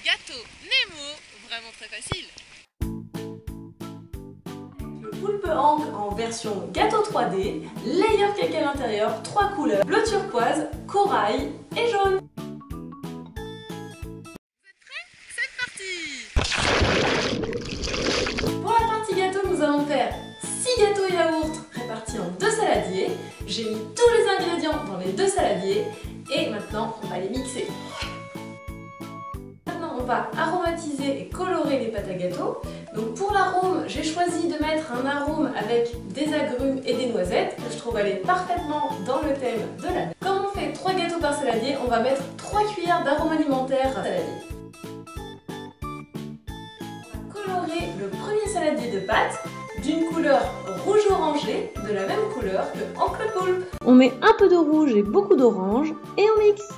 gâteau Nemo, vraiment très facile. Le poulpe Hank en version gâteau 3D, layer cake à l'intérieur, 3 couleurs, bleu turquoise, corail et jaune. C'est parti. Pour la partie gâteau, nous allons faire 6 gâteaux yaourt répartis en 2 saladiers. J'ai mis tous les ingrédients dans les 2 saladiers et maintenant on va les mixer. Maintenant on va aromatiser et colorer les pâtes à gâteau. Donc pour l'arôme, j'ai choisi de mettre un arôme avec des agrumes et des noisettes que je trouve aller parfaitement dans le thème de la date. Comme on fait 3 gâteaux par saladier, on va mettre 3 cuillères d'arôme alimentaire saladier. On va colorer le premier saladier de pâtes d'une couleur rouge-orangé, de la même couleur que Hank le poulpe. On met un peu de rouge et beaucoup d'orange et on mixe.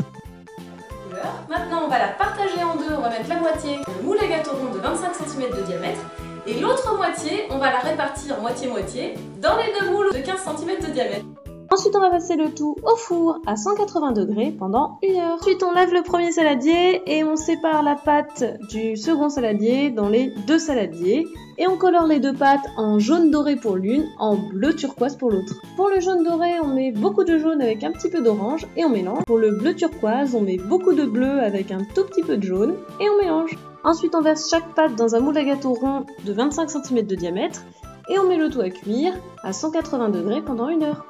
Maintenant on va la partager en deux, on va mettre la moitié le moule à gâteau rond de 25 cm de diamètre et l'autre moitié on va la répartir moitié-moitié dans les deux moules de 15 cm de diamètre. Ensuite on va passer le tout au four à 180 degrés pendant 1 heure. Ensuite on lave le premier saladier et on sépare la pâte du second saladier dans les 2 saladiers. Et on colore les 2 pâtes en jaune doré pour l'une, en bleu turquoise pour l'autre. Pour le jaune doré, on met beaucoup de jaune avec un petit peu d'orange et on mélange. Pour le bleu turquoise, on met beaucoup de bleu avec un tout petit peu de jaune et on mélange. Ensuite, on verse chaque pâte dans un moule à gâteau rond de 25 cm de diamètre et on met le tout à cuire à 180 degrés pendant 1 heure.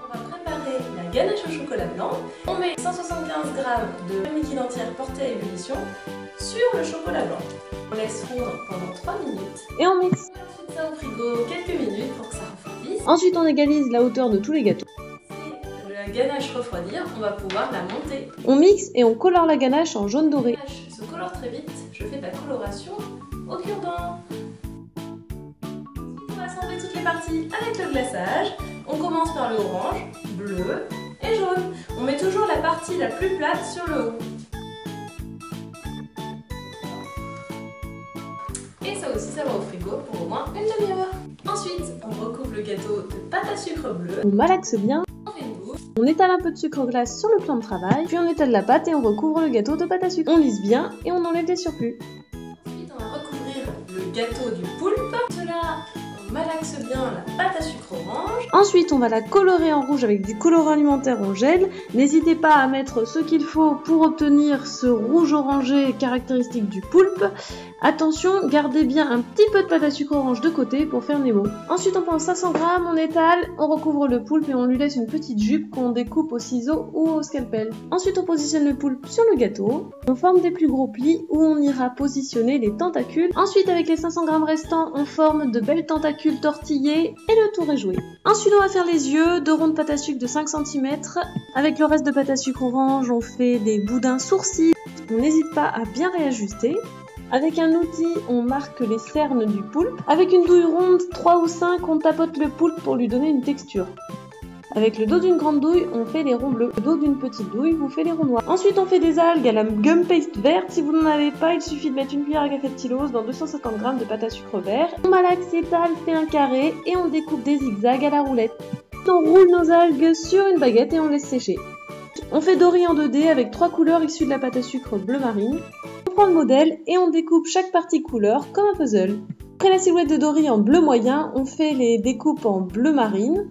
On va préparer la ganache au chocolat blanc. On met 175 g de liquide entière porté à ébullition sur le chocolat blanc. On laisse fondre pendant 3 minutes. Et on mixe. Ensuite ça au frigo quelques minutes pour que ça refroidisse. Ensuite on égalise la hauteur de tous les gâteaux. Si la ganache refroidir, on va pouvoir la monter. On mixe et on colore la ganache en jaune doré. La ganache se colore très vite. Je fais de la coloration au cure-dent. On va assembler toutes les parties avec le glaçage. On commence par le orange, bleu et jaune. On met toujours la partie la plus plate sur le haut. Et ça aussi, ça va au frigo pour au moins 1 demi-heure. Ensuite, on recouvre le gâteau de pâte à sucre bleu. On malaxe bien. On fait une boule. On étale un peu de sucre glace sur le plan de travail. Puis on étale la pâte et on recouvre le gâteau de pâte à sucre. On lisse bien et on enlève les surplus. Ensuite, on va recouvrir le gâteau du poulpe. Cela, on malaxe bien la pâte à sucre orange. Ensuite, on va la colorer en rouge avec du colorant alimentaire en gel. N'hésitez pas à mettre ce qu'il faut pour obtenir ce rouge orangé caractéristique du poulpe. Attention, gardez bien un petit peu de pâte à sucre orange de côté pour faire Nemo. Ensuite, on prend 500 g, on étale, on recouvre le poulpe et on lui laisse une petite jupe qu'on découpe au ciseau ou au scalpel. Ensuite, on positionne le poulpe sur le gâteau. On forme des plus gros plis où on ira positionner les tentacules. Ensuite, avec les 500 g restants, on forme de belles tentacules tortillées et le tour est joué. Ensuite, on va faire les yeux, 2 ronds de pâte à sucre de 5 cm. Avec le reste de pâte à sucre orange, on fait des boudins sourcils. On n'hésite pas à bien réajuster. Avec un outil, on marque les cernes du poulpe. Avec une douille ronde, 3 ou 5, on tapote le poulpe pour lui donner une texture. Avec le dos d'une grande douille, on fait les ronds bleus. Le dos d'une petite douille vous fait les ronds noirs. Ensuite, on fait des algues à la gum paste verte. Si vous n'en avez pas, il suffit de mettre une cuillère à café de Tylos dans 250 g de pâte à sucre vert. On malaxe, étale, fait un carré et on découpe des zigzags à la roulette. On roule nos algues sur une baguette et on laisse sécher. On fait doris en 2D avec 3 couleurs issues de la pâte à sucre bleu marine. On prend le modèle et on découpe chaque partie couleur comme un puzzle. Après la silhouette de doris en bleu moyen, on fait les découpes en bleu marine.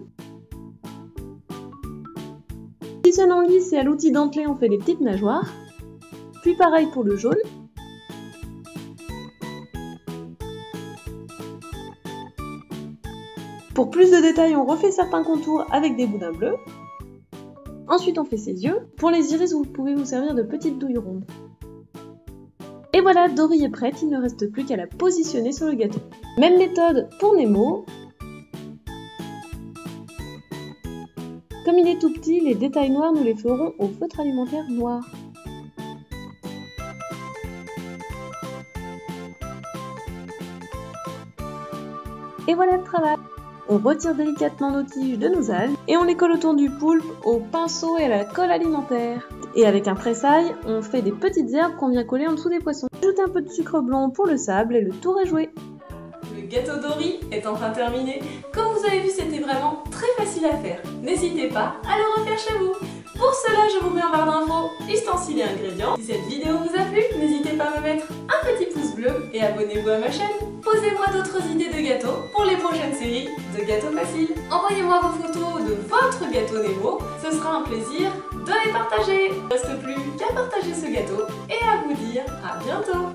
Positionnant lisse et à l'outil dentelé, on fait les petites nageoires. Puis pareil pour le jaune. Pour plus de détails, on refait certains contours avec des boudins bleus. Ensuite, on fait ses yeux. Pour les iris, vous pouvez vous servir de petites douilles rondes. Et voilà, Dory est prête, il ne reste plus qu'à la positionner sur le gâteau. Même méthode pour Nemo. Comme il est tout petit, les détails noirs, nous les ferons au feutre alimentaire noir. Et voilà le travail. On retire délicatement nos tiges de nos algues et on les colle autour du poulpe au pinceau et à la colle alimentaire. Et avec un pressail, on fait des petites herbes qu'on vient coller en dessous des poissons. Ajoutez un peu de sucre blanc pour le sable et le tour est joué. Le gâteau Dory est enfin terminé. Comme vous avez vu, c'était vraiment très facile à faire. N'hésitez pas à le refaire chez vous. Pour cela, je vous mets en barre d'infos ustensiles et ingrédients. Si cette vidéo vous a plu, n'hésitez pas à me mettre un petit pouce bleu et abonnez-vous à ma chaîne. Posez-moi d'autres idées de gâteaux pour les prochaines séries de gâteaux faciles. Envoyez-moi vos photos de votre gâteau Nemo, ce sera un plaisir de les partager. Il ne reste plus qu'à partager ce gâteau et à vous dire à bientôt.